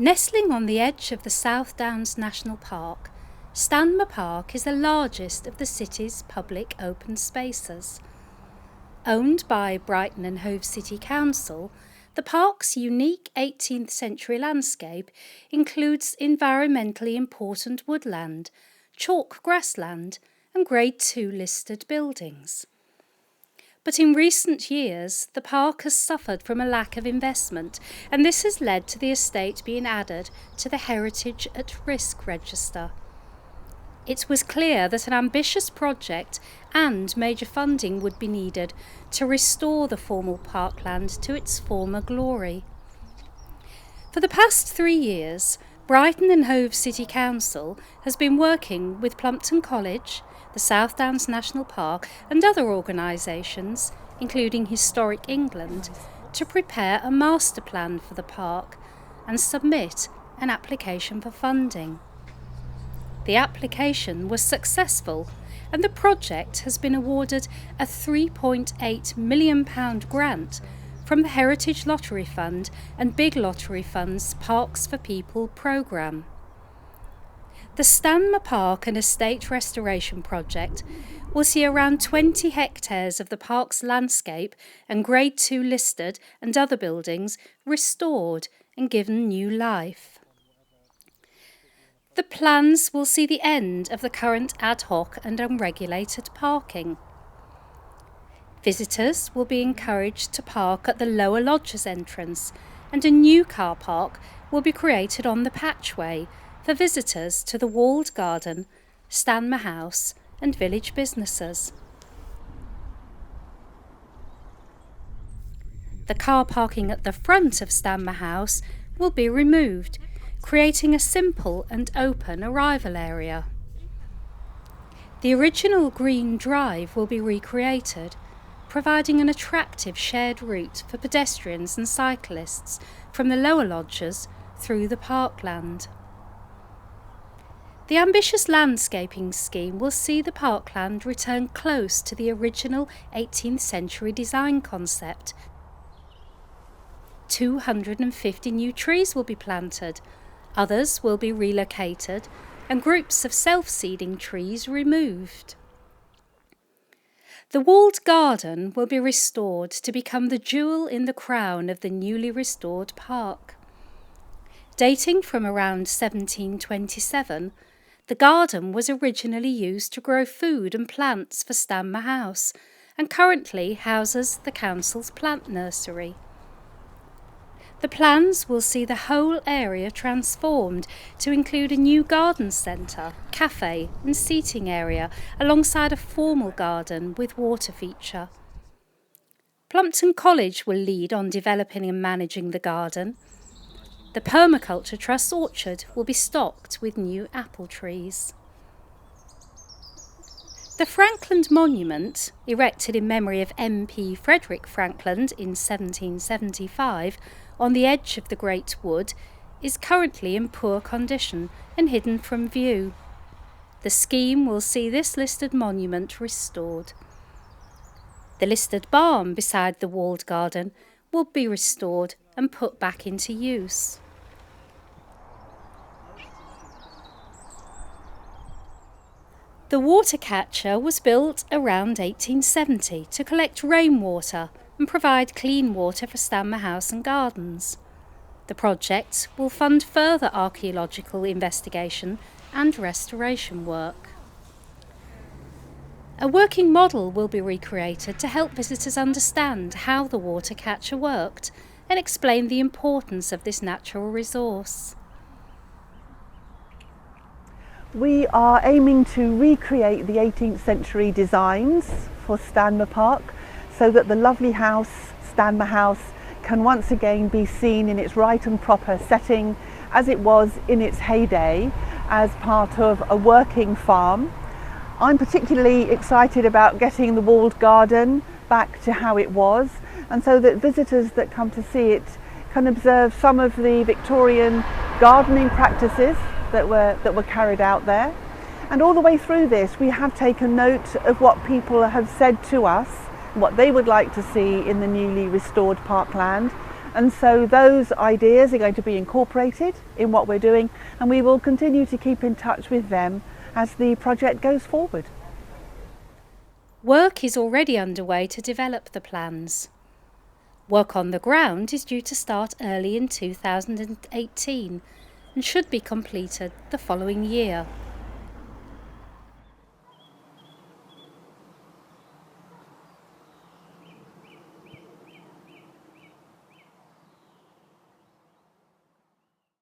Nestling on the edge of the South Downs National Park, Stanmer Park is the largest of the city's public open spaces. Owned by Brighton Hove City Council, the park's unique 18th century landscape includes environmentally important woodland, chalk grassland and Grade 2 listed buildings. But in recent years, the park has suffered from a lack of investment, and this has led to the estate being added to the Heritage at Risk Register. It was clear that an ambitious project and major funding would be needed to restore the former parkland to its former glory. For the past 3 years, Brighton Hove City Council has been working with Plumpton College, the South Downs National Park and other organisations, including Historic England, to prepare a Masterplan for the park and submit an application for funding. The application was successful and the project has been awarded a £3.8 million grant from the Heritage Lottery Fund and Big Lottery Fund's Parks for People programme. The Stanmer Park and Estate Restoration Project will see around 20 hectares of the park's landscape and Grade 2 listed and other buildings restored and given new life. The plans will see the end of the current ad hoc and unregulated parking. Visitors will be encouraged to park at the lower lodges entrance, and a new car park will be created on the patchway for visitors to the walled garden, Stanmer House and village businesses. The car parking at the front of Stanmer House will be removed, creating a simple and open arrival area. The original green drive will be recreated, providing an attractive shared route for pedestrians and cyclists from the lower lodges through the parkland. The ambitious landscaping scheme will see the parkland return close to the original 18th century design concept. 250 new trees will be planted, others will be relocated, and groups of self-seeding trees removed. The walled garden will be restored to become the jewel in the crown of the newly restored park. Dating from around 1727, the garden was originally used to grow food and plants for Stanmer House and currently houses the council's plant nursery. The plans will see the whole area transformed to include a new garden centre, cafe and seating area alongside a formal garden with water feature. Plumpton College will lead on developing and managing the garden. The Permaculture Trust's orchard will be stocked with new apple trees. The Frankland Monument, erected in memory of MP Frederick Frankland in 1775 on the edge of the Great Wood, is currently in poor condition and hidden from view. The scheme will see this listed monument restored. The listed barn beside the walled garden will be restored and put back into use. The water catcher was built around 1870 to collect rainwater and provide clean water for Stanmer House and gardens. The project will fund further archaeological investigation and restoration work. A working model will be recreated to help visitors understand how the water catcher worked and explain the importance of this natural resource. We are aiming to recreate the 18th century designs for Stanmer Park so that the lovely house, Stanmer House, can once again be seen in its right and proper setting as it was in its heyday as part of a working farm. I'm particularly excited about getting the walled garden back to how it was, and so that visitors that come to see it can observe some of the Victorian gardening practices that were carried out there. And all the way through this we have taken note of what people have said to us, what they would like to see in the newly restored parkland, And so those ideas are going to be incorporated in what we're doing, and we will continue to keep in touch with them as the project goes forward. Work is already underway to develop the plans. Work on the ground is due to start early in 2018 and should be completed the following year.